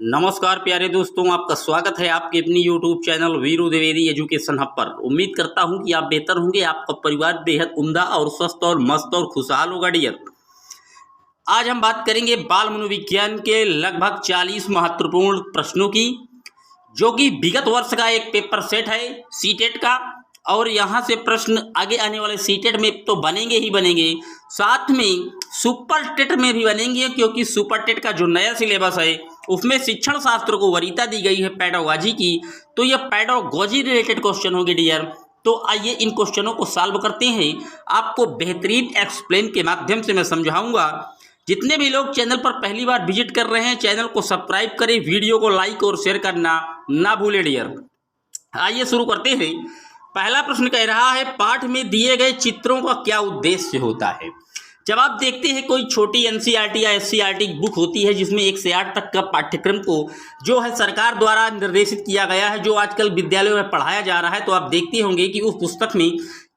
नमस्कार प्यारे दोस्तों, आपका स्वागत है आपके अपनी YouTube channel Veeru Dwivedi education hub पर। उम्मीद करता हूं कि आप बेहतर होंगे, आपका परिवार बेहद उम्दा और स्वस्थ और मस्त और खुशहाल होगा डियर। आज हम बात करेंगे बाल मनोविज्ञान के लगभग 40 महत्वपूर्ण प्रश्नों की, जो कि विगत वर्ष का एक पेपर सेट है सीटेट का। और यहाँ से प्रश्न आगे आने वाले सीटेट में तो बनेंगे ही बनेंगे, साथ में सुपर टेट में भी बनेंगे, क्योंकि सुपर टेट का जो नया सिलेबस है उसमें शिक्षण शास्त्र को वरीयता दी गई है पैडागॉजी की। तो ये पैडागॉजी रिलेटेड क्वेश्चन होंगे डियर। तो आइए इन क्वेश्चनों को सॉल्व करते हैं। आपको बेहतरीन एक्सप्लेन के माध्यम से मैं समझाऊंगा। जितने भी लोग चैनल पर पहली बार विजिट कर रहे हैं, चैनल को सब्सक्राइब करें, वीडियो को लाइक और शेयर करना ना भूलें डियर। आइए शुरू करते हैं। पहला प्रश्न कह रहा है, पाठ में दिए गए चित्रों का क्या उद्देश्य होता है। जब आप देखते हैं कोई छोटी एनसीईआरटी या एससीईआरटी बुक होती है जिसमें 1 से 8 तक का पाठ्यक्रम को जो है सरकार द्वारा निर्देशित किया गया है, जो आजकल विद्यालयों में पढ़ाया जा रहा है, तो आप देखते होंगे कि उस पुस्तक में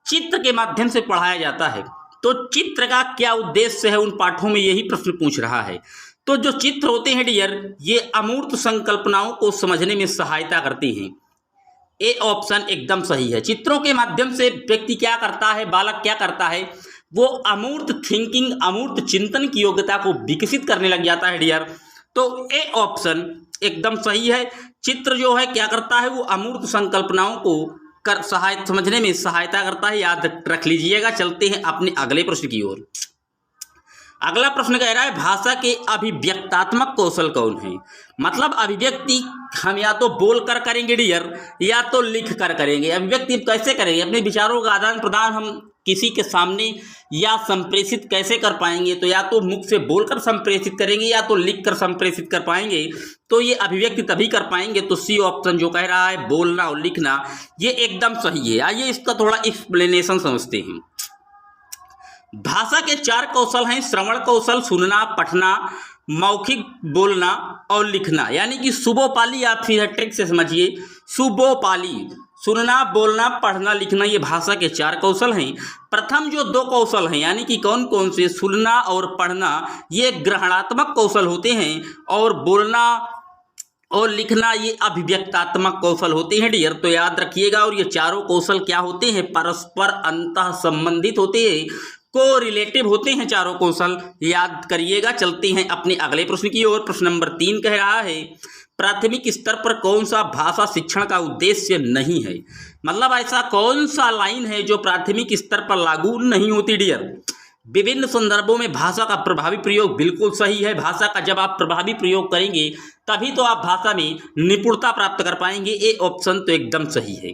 चित्र के माध्यम से पढ़ाया जाता है। तो चित्र का क्या उद्देश्य है उन पाठों में, यही प्रश्न पूछ रहा है। तो जो चित्र होते हैं डियर, ये अमूर्त संकल्पनाओं को समझने में सहायता करते हैं। ए ऑप्शन एकदम सही है। चित्रों के माध्यम से व्यक्ति क्या करता है, बालक क्या करता है, वो अमूर्त थिंकिंग, अमूर्त चिंतन की योग्यता को विकसित करने लग जाता है डियर। तो ए ऑप्शन एकदम सही है। चित्र जो है क्या करता है, वो अमूर्त संकल्पनाओं को समझने में सहायता करता है, याद रख लीजिएगा। चलते हैं अपने अगले प्रश्न की ओर। अगला प्रश्न कह रहा है, भाषा के अभिव्यक्तात्मक कौशल कौन है। मतलब अभिव्यक्ति हम या तो बोल कर करेंगे डियर, या तो लिख कर करेंगे। अभिव्यक्ति कैसे करेंगे, अपने विचारों का आदान प्रदान हम किसी के सामने या संप्रेषित कैसे कर पाएंगे। तो या तो मुख से बोलकर संप्रेषित करेंगे, या तो लिख कर संप्रेषित कर पाएंगे। तो ये अभिव्यक्ति तभी कर पाएंगे। तो सी ऑप्शन जो कह रहा है बोलना और लिखना, ये एकदम सही है। आइए इसका थोड़ा एक्सप्लेनेशन समझते हैं। भाषा के 4 कौशल हैं, श्रवण कौशल, सुनना, पढ़ना, मौखिक बोलना और लिखना। यानी कि सुबोपाली, आप फिर ट्रिक से समझिए, सुबोपाली सुनना, बोलना, पढ़ना, लिखना, ये भाषा के 4 कौशल हैं। प्रथम जो 2 कौशल हैं, यानी कि कौन कौन से, सुनना और पढ़ना, ये ग्रहणात्मक कौशल होते हैं, और बोलना और लिखना ये अभिव्यक्तात्मक कौशल होते हैं डियर। तो याद रखिएगा। और ये चारों कौशल क्या होते हैं, परस्पर अंतः संबंधित होते हैं, को रिलेटिव होते हैं चारों कौशल, याद करिएगा। चलते हैं अपने अगले प्रश्न की ओर। प्रश्न नंबर 3 कह रहा है, प्राथमिक स्तर पर कौन सा भाषा शिक्षण का उद्देश्य नहीं है। मतलब ऐसा कौन सा लाइन है जो प्राथमिक स्तर पर लागू नहीं होती डियर। विभिन्न संदर्भों में भाषा का प्रभावी प्रयोग बिल्कुल सही है। भाषा का जब आप प्रभावी प्रयोग करेंगे तभी तो आप भाषा में निपुणता प्राप्त कर पाएंगे। ए ऑप्शन तो एकदम सही है।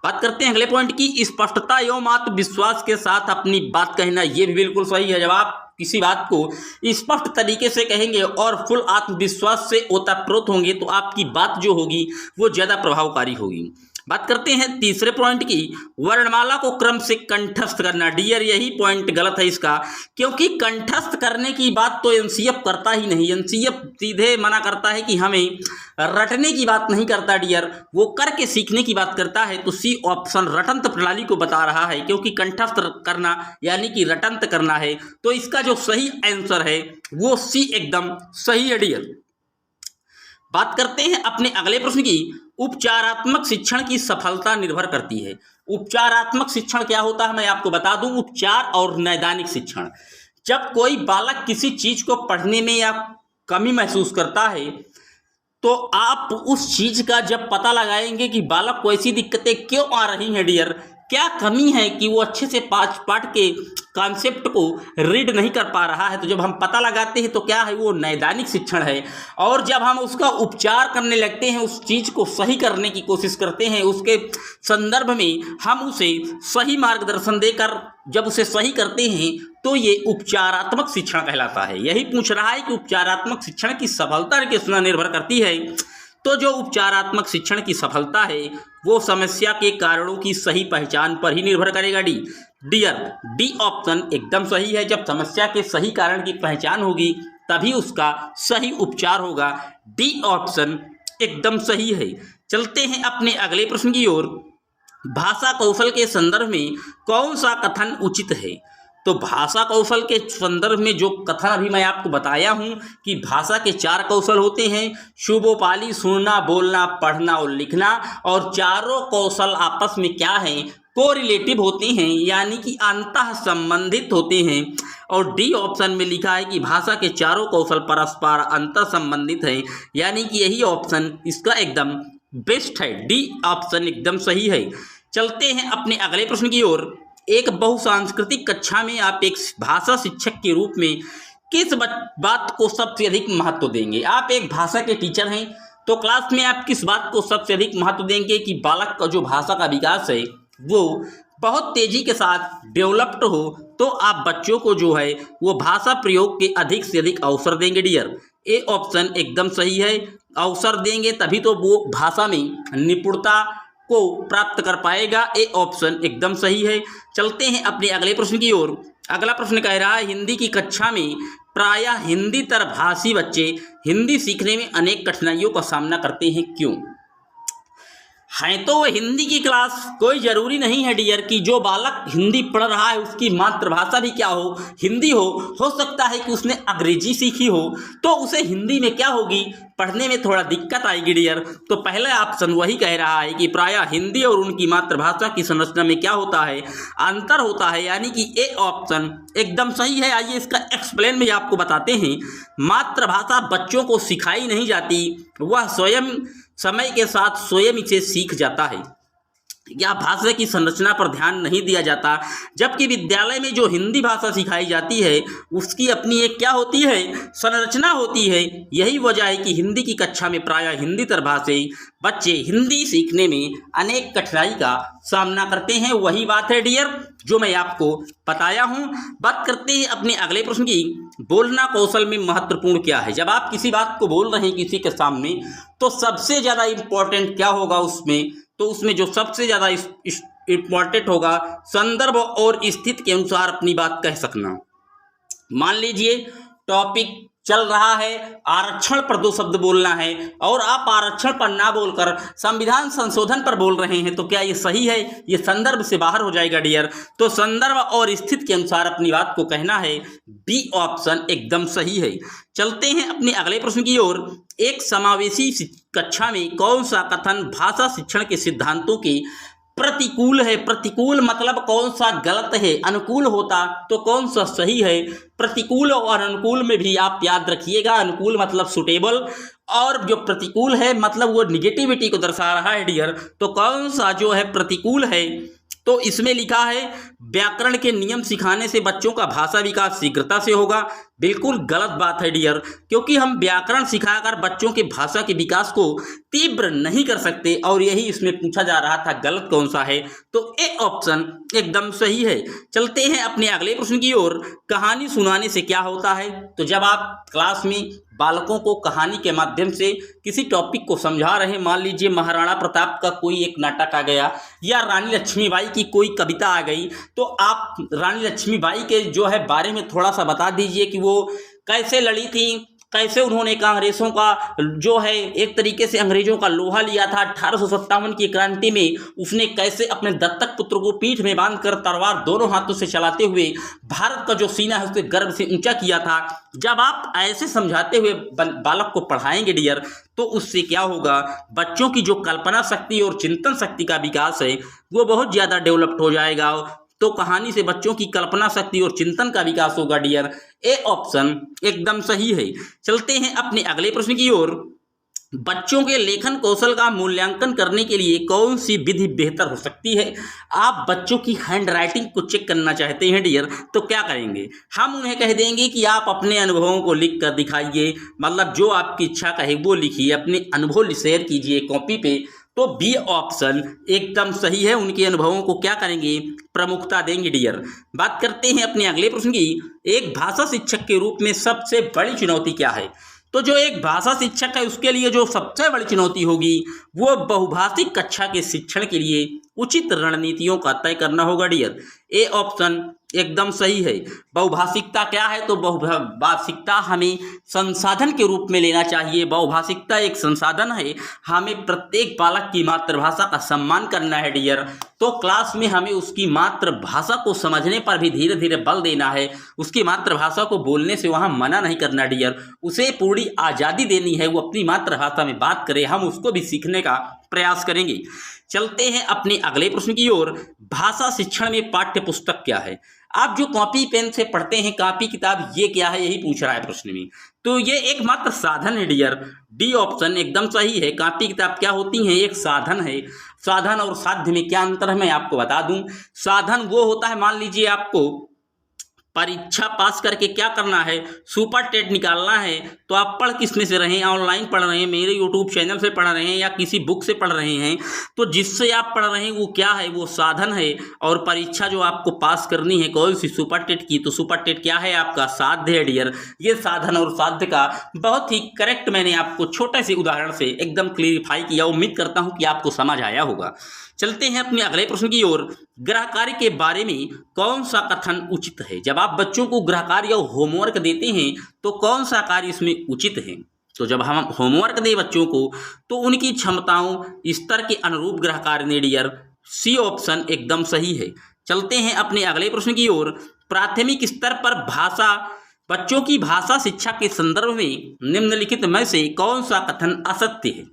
बात करते हैं अगले पॉइंट की, स्पष्टता एवं आत्मविश्वास के साथ अपनी बात कहना, ये भी बिल्कुल सही है। जब आप किसी बात को स्पष्ट तरीके से कहेंगे और फुल आत्मविश्वास से ओतप्रोत होंगे, तो आपकी बात जो होगी वो ज़्यादा प्रभावकारी होगी। बात करते हैं तीसरे पॉइंट की, वर्णमाला को क्रम से कंठस्थ करना। डियर यही पॉइंट गलत है इसका, क्योंकि कंठस्थ करने की बात तो एनसीएफ करता ही नहीं। एनसीएफ सीधे मना करता है कि हमें रटने की बात नहीं करता डियर, वो करके सीखने की बात करता है। तो सी ऑप्शन रटंत प्रणाली को बता रहा है, क्योंकि कंठस्थ करना यानी कि रटंत करना है। तो इसका जो सही आंसर है वो सी एकदम सही है डियर। बात करते हैं अपने अगले प्रश्न की, उपचारात्मक शिक्षण की सफलता निर्भर करती है। उपचारात्मक शिक्षण क्या होता है मैं आपको बता दूं, उपचार और नैदानिक शिक्षण। जब कोई बालक किसी चीज को पढ़ने में या कमी महसूस करता है, तो आप उस चीज का जब पता लगाएंगे कि बालक को ऐसी दिक्कतें क्यों आ रही हैं डियर, क्या कमी है कि वो अच्छे से पाठ के कॉन्सेप्ट को रीड नहीं कर पा रहा है, तो जब हम पता लगाते हैं तो क्या है, वो नैदानिक शिक्षण है। और जब हम उसका उपचार करने लगते हैं, उस चीज़ को सही करने की कोशिश करते हैं, उसके संदर्भ में हम उसे सही मार्गदर्शन देकर जब उसे सही करते हैं, तो ये उपचारात्मक शिक्षण कहलाता है। यही पूछ रहा है कि उपचारात्मक शिक्षण की सफलता किस पर निर्भर करती है। तो जो उपचारात्मक शिक्षण की सफलता है वो समस्या के कारणों की सही पहचान पर ही निर्भर करेगा डियर। डी ऑप्शन एकदम सही है। जब समस्या के सही कारण की पहचान होगी तभी उसका सही उपचार होगा। डी ऑप्शन एकदम सही है। चलते हैं अपने अगले प्रश्न की ओर। भाषा कौशल के संदर्भ में कौन सा कथन उचित है। तो भाषा कौशल के संदर्भ में जो कथन अभी मैं आपको बताया हूँ कि भाषा के 4 कौशल होते हैं, शुभोपाली, सुनना, बोलना, पढ़ना और लिखना, और चारों कौशल आपस में क्या हैं, कोरिलेटिव होते हैं, यानी कि अंतः संबंधित होते हैं। और डी ऑप्शन में लिखा है कि भाषा के चारों कौशल परस्पर अंतर संबंधित हैं, यानी कि यही ऑप्शन इसका एकदम बेस्ट है, डी ऑप्शन एकदम सही है। चलते हैं अपने अगले प्रश्न की ओर। एक बहुसांस्कृतिक कक्षा में आप एक भाषा शिक्षक के रूप में किस बात को सबसे अधिक महत्व देंगे? आप एक भाषा के टीचर हैं तो क्लास में आप किस बात को सबसे अधिक महत्व देंगे कि बालक का जो भाषा का विकास है वो बहुत तेजी के साथ डेवलप्ड हो, तो आप बच्चों को जो है वो भाषा प्रयोग के अधिक से अधिक अवसर देंगे डियर। ए ऑप्शन एकदम सही है, अवसर देंगे तभी तो वो भाषा में निपुणता को प्राप्त कर पाएगा। ए ऑप्शन एकदम सही है। चलते हैं अपने अगले प्रश्न की ओर। अगला प्रश्न कह रहा है, हिंदी की कक्षा में प्रायः हिंदीतर भाषी बच्चे हिंदी सीखने में अनेक कठिनाइयों का सामना करते हैं, क्यों? हैं तो वह हिंदी की क्लास, कोई ज़रूरी नहीं है डियर कि जो बालक हिंदी पढ़ रहा है उसकी मातृभाषा भी क्या हो, हिंदी हो सकता है कि उसने अंग्रेजी सीखी हो तो उसे हिंदी में क्या होगी, पढ़ने में थोड़ा दिक्कत आएगी डियर। तो पहला ऑप्शन वही कह रहा है कि प्रायः हिंदी और उनकी मातृभाषा की संरचना में क्या होता है, अंतर होता है, यानी कि ए ऑप्शन एकदम सही है। आइए इसका एक्सप्लेन भी आपको बताते हैं। मातृभाषा बच्चों को सिखाई नहीं जाती, वह स्वयं समय के साथ स्वयं इसे सीख जाता है, या भाषा की संरचना पर ध्यान नहीं दिया जाता। जबकि विद्यालय में जो हिंदी भाषा सिखाई जाती है उसकी अपनी एक क्या होती है, संरचना होती है। यही वजह है कि हिंदी की कक्षा में प्रायः हिंदीतर भाषी बच्चे हिंदी सीखने में अनेक कठिनाई का सामना करते हैं। वही बात है डियर जो मैं आपको बताया हूँ। बात करते हैं अपने अगले प्रश्न की। बोलना कौशल में महत्वपूर्ण क्या है? जब आप किसी बात को बोल रहे हैं किसी के सामने तो सबसे ज़्यादा इम्पोर्टेंट क्या होगा उसमें, तो उसमें जो सबसे ज़्यादा इम्पॉर्टेंट होगा संदर्भ और स्थिति के अनुसार अपनी बात कह सकना। मान लीजिए टॉपिक चल रहा है, आरक्षण पर 2 शब्द बोलना है और आप आरक्षण पर ना बोलकर संविधान संशोधन पर बोल रहे हैं, तो क्या ये सही है? ये संदर्भ से बाहर हो जाएगा डियर। तो संदर्भ और स्थिति के अनुसार अपनी बात को कहना है, बी ऑप्शन एकदम सही है। चलते हैं अपने अगले प्रश्न की ओर। एक समावेशी कक्षा में कौन सा कथन भाषा शिक्षण के सिद्धांतों के प्रतिकूल है? प्रतिकूल मतलब कौन सा गलत है, अनुकूल होता तो कौन सा सही है। प्रतिकूल और अनुकूल में भी आप याद रखिएगा, अनुकूल मतलब सुटेबल और जो प्रतिकूल है मतलब वो निगेटिविटी को दर्शा रहा है डियर। तो कौन सा जो है प्रतिकूल है, तो इसमें लिखा है व्याकरण के नियम सिखाने से बच्चों का भाषा विकास शीघ्रता से होगा। बिल्कुल गलत बात है डियर, क्योंकि हम व्याकरण सिखाकर बच्चों के भाषा के विकास को तीव्र नहीं कर सकते, और यही इसमें पूछा जा रहा था गलत कौन सा है, तो ए ऑप्शन एकदम सही है। चलते हैं अपने अगले प्रश्न की ओर। कहानी सुनाने से क्या होता है? तो जब आप क्लास में बालकों को कहानी के माध्यम से किसी टॉपिक को समझा रहे हैं, मान लीजिए महाराणा प्रताप का कोई एक नाटक आ गया या रानी लक्ष्मीबाई की कोई कविता आ गई, तो आप रानी लक्ष्मीबाई के जो है बारे में थोड़ा सा बता दीजिए कि वो कैसे लड़ी थी, कैसे उन्होंने अंग्रेजों का जो है एक तरीके से अंग्रेजों का लोहा लिया था 1857 की क्रांति में, उसने कैसे अपने दत्तक पुत्र को पीठ में बांधकर तलवार दोनों हाथों से चलाते हुए भारत का जो सीना है उसके गर्व से ऊंचा किया था। जब आप ऐसे समझाते हुए बालक को पढ़ाएंगे डियर, तो उससे क्या होगा, बच्चों की जो कल्पना शक्ति और चिंतन शक्ति का विकास है वो बहुत ज़्यादा डेवलप्ड हो जाएगा। तो कहानी से बच्चों की कल्पना शक्ति और चिंतन का विकास होगा डियर। ए ऑप्शन एकदम सही है। चलते हैं अपने अगले प्रश्न की ओर। बच्चों के लेखन कौशल का मूल्यांकन करने के लिए कौन सी विधि बेहतर हो सकती है? आप बच्चों की हैंड राइटिंग को चेक करना चाहते हैं डियर, तो क्या करेंगे? हम उन्हें कह देंगे कि आप अपने अनुभवों को लिख कर दिखाइए, मतलब जो आपकी इच्छा कहे वो लिखिए, अपने अनुभव शेयर कीजिए कॉपी पे। तो बी ऑप्शन एकदम सही है, उनके अनुभवों को क्या करेंगे, प्रमुखता देंगे डियर। बात करते हैं अपने अगले प्रश्न की। एक भाषा शिक्षक के रूप में सबसे बड़ी चुनौती क्या है? तो जो एक भाषा शिक्षक है उसके लिए जो सबसे बड़ी चुनौती होगी वो बहुभाषिक कक्षा के शिक्षण के लिए उचित रणनीतियों का तय करना होगा डियर। ए ऑप्शन एकदम सही है। बहुभाषिकता क्या है? तो बहुभाषिकता हमें संसाधन के रूप में लेना चाहिए। बहुभाषिकता एक संसाधन है, हमें प्रत्येक बालक की मातृभाषा का सम्मान करना है डियर। तो क्लास में हमें उसकी मातृभाषा को समझने पर भी धीरे धीरे बल देना है, उसकी मातृभाषा को बोलने से वहाँ मना नहीं करना डियर। उसे पूरी आज़ादी देनी है, वो अपनी मातृभाषा में बात करे, हम उसको भी सीखने का प्रयास करेंगे। चलते हैं अपने अगले प्रश्न की ओर। भाषा शिक्षण में पाठ्य पुस्तक क्या है? आप जो कॉपी पेन से पढ़ते हैं, कॉपी किताब, ये क्या है, यही पूछ रहा है प्रश्न में। तो ये एकमात्र साधन है डियर। डी ऑप्शन एकदम सही है। कॉपी किताब क्या होती हैं? एक साधन है। साधन और साध्य में क्या अंतर है मैं आपको बता दूं। साधन वो होता है, मान लीजिए आपको परीक्षा पास करके क्या करना है, सुपर टेट निकालना है, तो आप पढ़ किसमें से रहे हैं? ऑनलाइन पढ़ रहे हैं, मेरे यूट्यूब चैनल से पढ़ रहे हैं, या किसी बुक से पढ़ रहे हैं। तो जिससे आप पढ़ रहे हैं वो क्या है? वो साधन है। और परीक्षा जो आपको पास करनी है कौन सी? सुपर टेट की। तो सुपर टेट क्या है? आपका साध्य है डियर। ये साधन और साध्य का बहुत ही करेक्ट मैंने आपको छोटे से उदाहरण से एकदम क्लियरिफाई किया। उम्मीद करता हूँ कि आपको समझ आया होगा। चलते हैं अपने अगले प्रश्न की ओर। गृह कार्य के बारे में कौन सा कथन उचित है? जब आप बच्चों को गृह कार्य या होमवर्क देते हैं तो कौन सा कार्य इसमें उचित है? तो जब हम होमवर्क दें बच्चों को तो उनकी क्षमताओं स्तर के अनुरूप गृह कार्य ने डियर। सी ऑप्शन एकदम सही है। चलते हैं अपने अगले प्रश्न की ओर। प्राथमिक स्तर पर भाषा, बच्चों की भाषा शिक्षा के संदर्भ में निम्नलिखित में से कौन सा कथन असत्य है?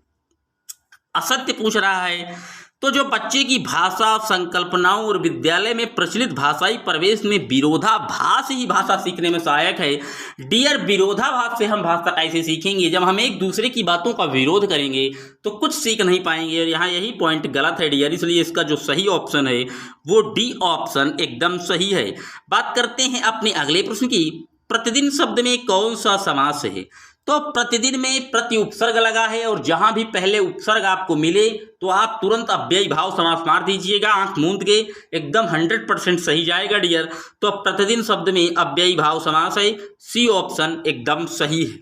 असत्य पूछ रहा है। तो जो बच्चे की भाषा संकल्पनाओं और विद्यालय में प्रचलित भाषाई प्रवेश में विरोधाभास ही भाषा सीखने में सहायक है। डियर, विरोधाभास से हम भाषा कैसे सीखेंगे? जब हम एक दूसरे की बातों का विरोध करेंगे तो कुछ सीख नहीं पाएंगे, और यहाँ यही पॉइंट गलत है डियर। इसलिए इसका जो सही ऑप्शन है वो डी ऑप्शन एकदम सही है। बात करते हैं अपने अगले प्रश्न की। प्रतिदिन शब्द में कौन सा समास है? तो प्रतिदिन में प्रति उपसर्ग लगा है, और जहां भी पहले उपसर्ग आपको मिले तो आप तुरंत अव्ययी भाव समास मार दीजिएगा, आंख मूंद के। एकदम 100% सही जाएगा डियर। तो प्रतिदिन शब्द में अव्ययी भाव समास है। सी ऑप्शन एकदम सही है।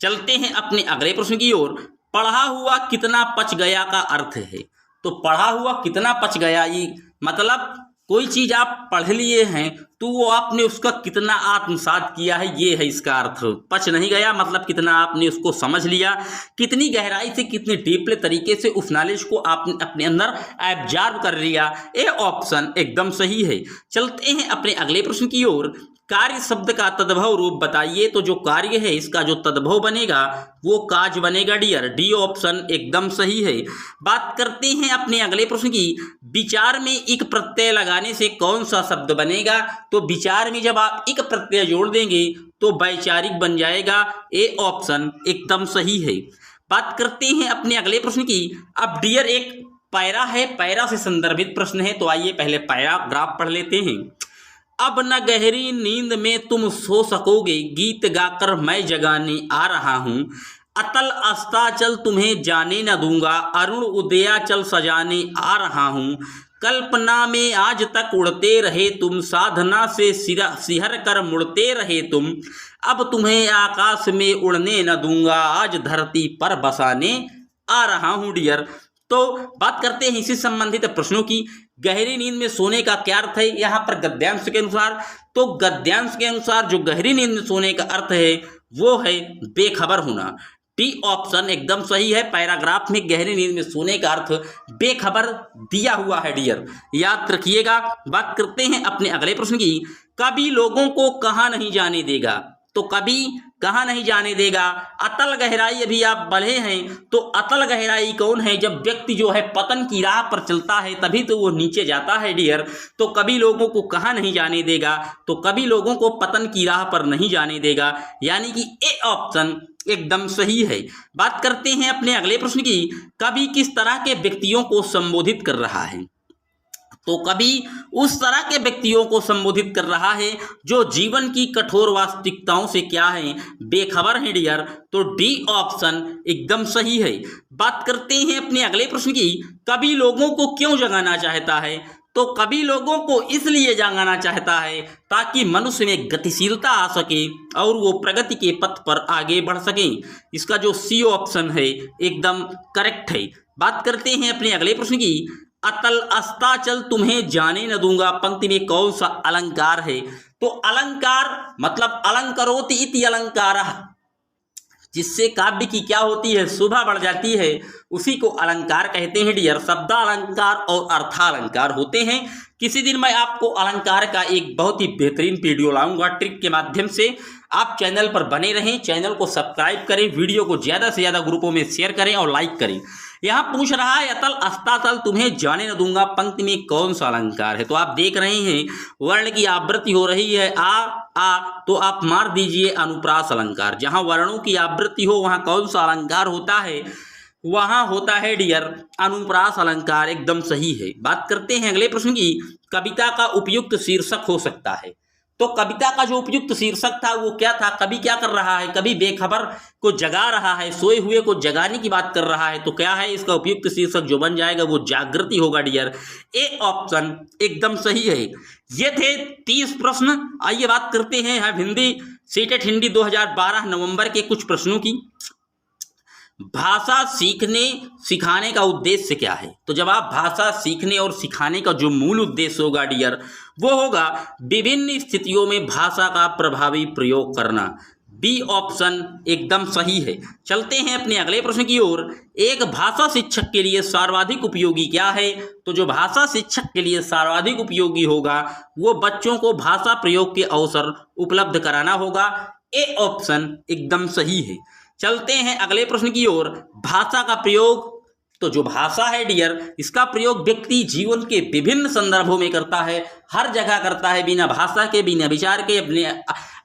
चलते हैं अपने अगले प्रश्न की ओर। पढ़ा हुआ कितना पच गया का अर्थ है? तो पढ़ा हुआ कितना पच गया, ये मतलब कोई चीज आप पढ़ लिए हैं तो वो आपने उसका कितना आत्मसात किया है, ये है इसका अर्थ। पच नहीं गया मतलब कितना आपने उसको समझ लिया, कितनी गहराई से, कितनी डीपले तरीके से उस नॉलेज को आपने अपने अंदर एब्जॉर्ब कर लिया। ये ऑप्शन एकदम सही है। चलते हैं अपने अगले प्रश्न की ओर। कार्य शब्द का तद्भव रूप बताइए। तो जो कार्य है इसका जो तद्भव बनेगा वो काज बनेगा डियर। डी ऑप्शन एकदम सही है। बात करते हैं अपने अगले प्रश्न की। विचार में इक प्रत्यय लगाने से कौन सा शब्द बनेगा? तो विचार में जब आप इक प्रत्यय जोड़ देंगे तो वैचारिक बन जाएगा। ए ऑप्शन एकदम सही है। बात करते हैं अपने अगले प्रश्न की। अब डियर एक पैरा है, पैरा से संदर्भित प्रश्न है, तो आइए पहले पैराग्राफ पढ़ लेते हैं। अब न गहरी नींद में तुम सो सकोगे, गीत गाकर मैं जगाने आ रहा हूँ। अतल अस्ताचल तुम्हें जाने न दूंगा, अरुण उदयाचल सजाने आ रहा हूँ। कल्पना में आज तक उड़ते रहे तुम, साधना से सिहर कर मुड़ते रहे तुम। अब तुम्हें आकाश में उड़ने न दूंगा, आज धरती पर बसाने आ रहा हूँ डियर। तो बात करते हैं इसी संबंधित प्रश्नों की। गहरी नींद में सोने का क्या अर्थ है यहाँ पर गद्यांश के अनुसार? तो गद्यांश के अनुसार जो गहरी नींद में सोने का अर्थ है वो है बेखबर होना। डी ऑप्शन एकदम सही है। पैराग्राफ में गहरी नींद में सोने का अर्थ बेखबर दिया हुआ है डियर, याद रखिएगा। बात करते हैं अपने अगले प्रश्न की। कभी लोगों को कहाँ नहीं जाने देगा? तो कभी कहाँ नहीं जाने देगा? अतल गहराई अभी आप बढ़े हैं तो अतल गहराई कौन है? जब व्यक्ति जो है पतन की राह पर चलता है तभी तो वो नीचे जाता है डियर। तो कभी लोगों को कहाँ नहीं जाने देगा? तो कभी लोगों को पतन की राह पर नहीं जाने देगा, यानी कि ए ऑप्शन एकदम सही है। बात करते हैं अपने अगले प्रश्न की। कभी किस तरह के व्यक्तियों को संबोधित कर रहा है? तो कभी उस तरह के व्यक्तियों को संबोधित कर रहा है जो जीवन की कठोर वास्तविकताओं से क्या है? बेखबर है डियर। तो डी ऑप्शन एकदम सही है। बात करते हैं अपने अगले प्रश्न की। कभी लोगों को क्यों जगाना चाहता है? तो कभी लोगों को इसलिए जगाना चाहता है ताकि मनुष्य में गतिशीलता आ सके और वो प्रगति के पथ पर आगे बढ़ सके। इसका जो सी ऑप्शन है एकदम करेक्ट है। बात करते हैं अपने अगले प्रश्न की। अतल अस्ताचल तुम्हें जाने न दूंगा पंक्ति में कौन सा अलंकार है? तो अलंकार मतलब अलंकरोति इति अलंकारः, जिससे काव्य की क्या होती है, शोभा बढ़ जाती है, उसी को अलंकार कहते हैं डियर। शब्दालंकार और अर्थालंकार होते हैं। किसी दिन मैं आपको अलंकार का एक बहुत ही बेहतरीन वीडियो लाऊंगा ट्रिक के माध्यम से। आप चैनल पर बने रहें, चैनल को सब्सक्राइब करें, वीडियो को ज़्यादा से ज़्यादा ग्रुपों में शेयर करें और लाइक करें। यहाँ पूछ रहा है अतल अस्तातल तुम्हें जाने न दूंगा पंक्ति में कौन सा अलंकार है? तो आप देख रहे हैं वर्ण की आवृत्ति हो रही है आ, तो आप मार दीजिए अनुप्रास अलंकार। जहाँ वर्णों की आवृत्ति हो वहाँ कौन सा अलंकार होता है? वहाँ होता है डियर अनुप्रास अलंकार। एकदम सही है। बात करते हैं अगले प्रश्न की। कविता का उपयुक्त शीर्षक हो सकता है। तो कविता का जो उपयुक्त शीर्षक था वो क्या था? कवि क्या कर रहा है? कवि बेखबर को जगा रहा है, सोए हुए को जगाने की बात कर रहा है। तो क्या है इसका उपयुक्त शीर्षक जो बन जाएगा? वो जागृति होगा डियर। ए ऑप्शन एकदम सही है। ये थे 30 प्रश्न। आइए बात करते हैं हिंदी सीटेट हिंदी 2012 नवंबर के कुछ प्रश्नों की। भाषा सीखने सिखाने का उद्देश्य क्या है? तो जब आप भाषा सीखने और सिखाने का जो मूल उद्देश्य होगा डियर वो होगा विभिन्न स्थितियों में भाषा का प्रभावी प्रयोग करना। बी ऑप्शन एकदम सही है। चलते हैं अपने अगले प्रश्न की ओर। एक भाषा शिक्षक के लिए सर्वाधिक उपयोगी क्या है? तो जो भाषा शिक्षक के लिए सर्वाधिक उपयोगी होगा वो बच्चों को भाषा प्रयोग के अवसर उपलब्ध कराना होगा। ए ऑप्शन एकदम सही है। चलते हैं अगले प्रश्न की ओर। भाषा का प्रयोग, तो जो भाषा है डियर इसका प्रयोग व्यक्ति जीवन के विभिन्न संदर्भों में करता है, हर जगह करता है। बिना भाषा के, बिना विचार के, अपने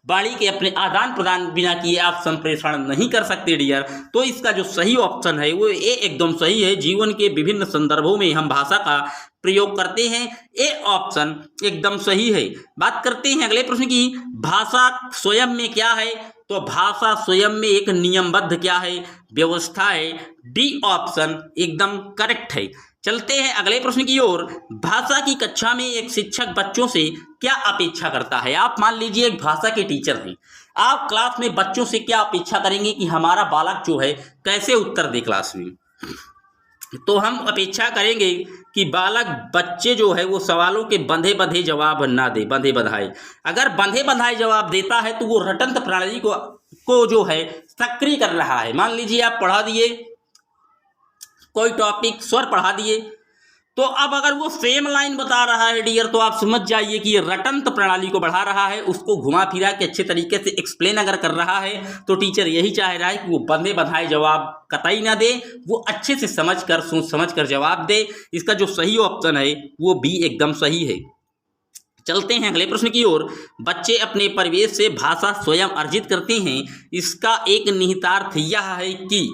वाणी के, अपने आदान प्रदान बिना किए आप संप्रेषण नहीं कर सकते डियर। तो इसका जो सही ऑप्शन है वो ए एकदम सही है। जीवन के विभिन्न संदर्भों में हम भाषा का प्रयोग करते हैं। ए ऑप्शन एकदम सही है। बात करते हैं अगले प्रश्न की। भाषा स्वयं में क्या है? तो भाषा स्वयं में एक नियमबद्ध क्या है? व्यवस्था है। डी ऑप्शन एकदम करेक्ट है। चलते हैं अगले प्रश्न की ओर। भाषा की कक्षा में एक शिक्षक बच्चों से क्या अपेक्षा करता है? आप मान लीजिए एक भाषा के टीचर हैं, आप क्लास में बच्चों से क्या अपेक्षा करेंगे कि हमारा बालक जो है कैसे उत्तर दे क्लास में? तो हम अपेक्षा करेंगे कि बच्चे जो है वो सवालों के बंधे बंधे जवाब ना दे, बंधे बंधाए। अगर बंधे बंधाए जवाब देता है तो वो रटंत प्रणाली को जो है सक्रिय कर रहा है। मान लीजिए आप पढ़ा दिए कोई टॉपिक, स्वर पढ़ा दिए, तो अब अगर वो सेम लाइन बता रहा है डियर तो आप समझ जाइए कि ये रटंत प्रणाली को बढ़ा रहा है, उसको घुमा फिरा के अच्छे तरीके से एक्सप्लेन अगर कर रहा है तो टीचर यही चाह रहा है कि वो बंधे बंधाए जवाब कतई ना दे, वो अच्छे से सोच समझ कर जवाब दे। इसका जो सही ऑप्शन है वो बी एकदम सही है। चलते हैं अगले प्रश्न की ओर। बच्चे अपने परिवेश से भाषा स्वयं अर्जित करते हैं। इसका एक निहितार्थ यह है कि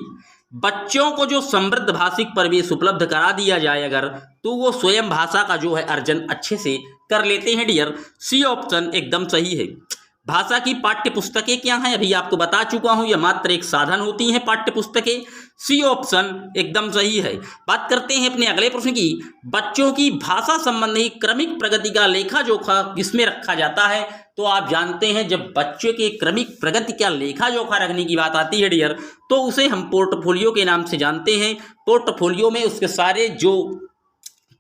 बच्चों को जो समृद्ध भाषिक परिवेश उपलब्ध करा दिया जाए अगर, तो वो स्वयं भाषा का जो है अर्जन अच्छे से कर लेते हैं डियर। सी ऑप्शन एकदम सही है। भाषा की पाठ्य पुस्तकें क्या हैं? अभी आपको बता चुका हूं, यह मात्र एक साधन होती हैं पाठ्य पुस्तकें। सी ऑप्शन एकदम सही है। बात करते हैं अपने अगले प्रश्न की। बच्चों की भाषा संबंधी क्रमिक प्रगति का लेखा जोखा किसमें रखा जाता है? तो आप जानते हैं जब बच्चे के क्रमिक प्रगति का लेखा जोखा रखने की बात आती है डियर तो उसे हम पोर्टफोलियो के नाम से जानते हैं। पोर्टफोलियो में उसके सारे जो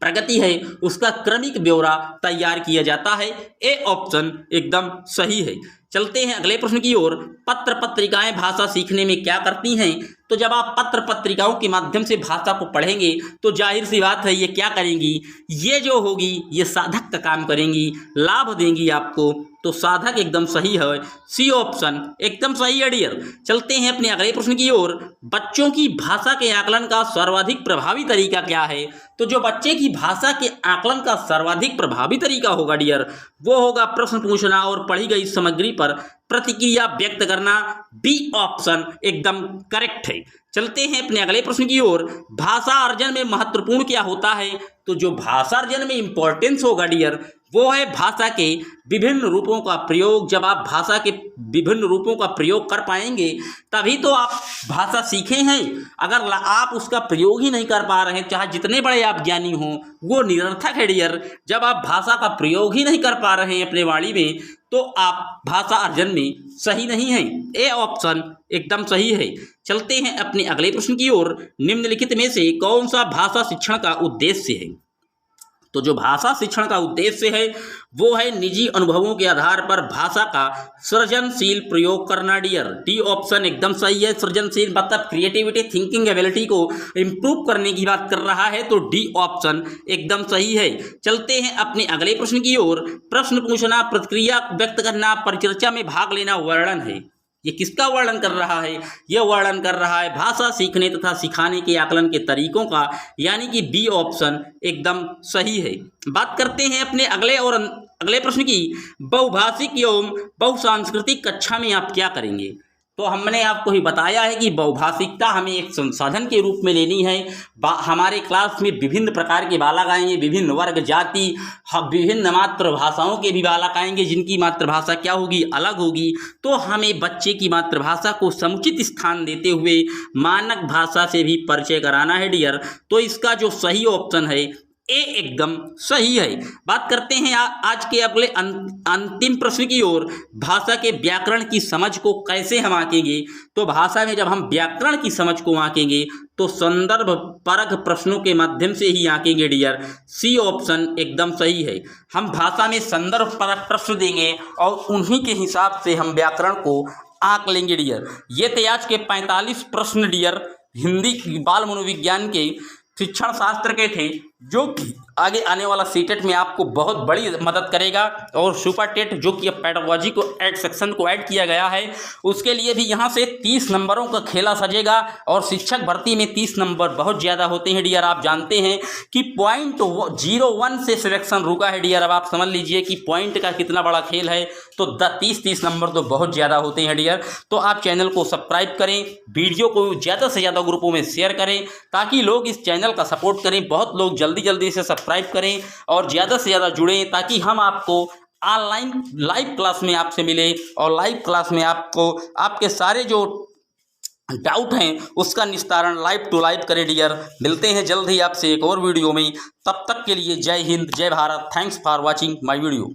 प्रगति है उसका क्रमिक ब्यौरा तैयार किया जाता है। ए ऑप्शन एकदम सही है। चलते हैं अगले प्रश्न की ओर। पत्र पत्रिकाएं भाषा सीखने में क्या करती हैं? तो जब आप पत्र पत्रिकाओं के माध्यम से भाषा को पढ़ेंगे तो जाहिर सी बात है ये क्या करेंगी, ये जो होगी ये साधक का काम करेंगी, लाभ देंगी आपको। तो साधक एकदम सही है। सी ऑप्शन एकदम सही है डियर। चलते हैं अपने अगले प्रश्न की ओर। बच्चों की भाषा के आकलन का सर्वाधिक प्रभावी तरीका क्या है? तो जो बच्चे की भाषा के आकलन का सर्वाधिक प्रभावी तरीका होगा डियर वो होगा प्रश्न पूछना और पढ़ी गई सामग्री पर प्रतिक्रिया व्यक्त करना। बी ऑप्शन एकदम करेक्ट है। चलते हैं अपने अगले प्रश्न की ओर। भाषा अर्जन में महत्वपूर्ण क्या होता है? तो जो भाषा अर्जन में इंपॉर्टेंस होगा डियर वो है भाषा के विभिन्न रूपों का प्रयोग। जब आप भाषा के विभिन्न रूपों का प्रयोग कर पाएंगे तभी तो आप भाषा सीखे हैं। अगर आप उसका प्रयोग ही नहीं कर पा रहे हैं, चाहे जितने बड़े आप ज्ञानी हों, वो निरर्थक है डियर। जब आप भाषा का प्रयोग ही नहीं कर पा रहे हैं अपने वाणी में तो आप भाषा अर्जन में सही नहीं हैं। ए ऑप्शन एकदम सही है। चलते हैं अपने अगले प्रश्न की ओर। निम्नलिखित में से कौन सा भाषा शिक्षण का उद्देश्य है? तो जो भाषा शिक्षण का उद्देश्य है वो है निजी अनुभवों के आधार पर भाषा का सृजनशील प्रयोग करना डियर। डी ऑप्शन एकदम सही है। सृजनशील मतलब क्रिएटिविटी, थिंकिंग एबिलिटी को इम्प्रूव करने की बात कर रहा है, तो डी ऑप्शन एकदम सही है। चलते हैं अपने अगले प्रश्न की ओर। प्रश्न पूछना, प्रतिक्रिया व्यक्त करना, परिचर्चा में भाग लेना वर्णन है। ये किसका वर्णन कर रहा है? यह वर्णन कर रहा है भाषा सीखने तथा सिखाने के आकलन के तरीकों का, यानी कि बी ऑप्शन एकदम सही है। बात करते हैं अपने अगले प्रश्न की। बहुभाषिक एवं बहुसांस्कृतिक कक्षा में आप क्या करेंगे? तो हमने आपको ही बताया है कि बहुभाषिकता हमें एक संसाधन के रूप में लेनी है। हमारे क्लास में विभिन्न प्रकार के बालक आएंगे, विभिन्न वर्ग जाति, विभिन्न मातृभाषाओं के भी बालक आएंगे जिनकी मातृभाषा क्या होगी? अलग होगी। तो हमें बच्चे की मातृभाषा को समुचित स्थान देते हुए मानक भाषा से भी परिचय कराना है डियर। तो इसका जो सही ऑप्शन है ए एकदम सही है। बात करते हैं आज के अगले अंतिम प्रश्न की ओर। भाषा के व्याकरण की समझ को कैसे हम आंकेंगे? तो भाषा में जब हम व्याकरण की समझ को आंकेंगे तो संदर्भ परक प्रश्नों के माध्यम से ही आंकेंगे डियर। सी ऑप्शन एकदम सही है। हम भाषा में संदर्भ परक प्रश्न देंगे और उन्हीं के हिसाब से हम व्याकरण को आंक लेंगे डियर। ये थे आज के 45 प्रश्न डियर, हिंदी बाल मनोविज्ञान के शिक्षण शास्त्र के थे, जो कि आगे आने वाला सीटेट में आपको बहुत बड़ी मदद करेगा। और सुपर टेट जो कि अब पेडागोजी को सेक्शन को ऐड किया गया है, उसके लिए भी यहाँ से 30 नंबरों का खेला सजेगा। और शिक्षक भर्ती में 30 नंबर बहुत ज़्यादा होते हैं डियर। आप जानते हैं कि .01 से सिलेक्शन रुका है डियर। अब आप समझ लीजिए कि पॉइंट का कितना बड़ा खेल है। तो 30 नंबर तो बहुत ज़्यादा होते हैं डियर। तो आप चैनल को सब्सक्राइब करें, वीडियो को ज़्यादा से ज़्यादा ग्रुपों में शेयर करें ताकि लोग इस चैनल का सपोर्ट करें। बहुत लोग जल्दी से सब्सक्राइब करें और ज़्यादा से ज़्यादा जुड़ें ताकि हम आपको ऑनलाइन लाइव क्लास में आपसे मिले और लाइव क्लास में आपको आपके सारे जो डाउट हैं उसका निस्तारण लाइव टू लाइव करें डियर। मिलते हैं जल्द ही आपसे एक और वीडियो में। तब तक के लिए जय हिंद, जय Bharat. Thanks for watching my video.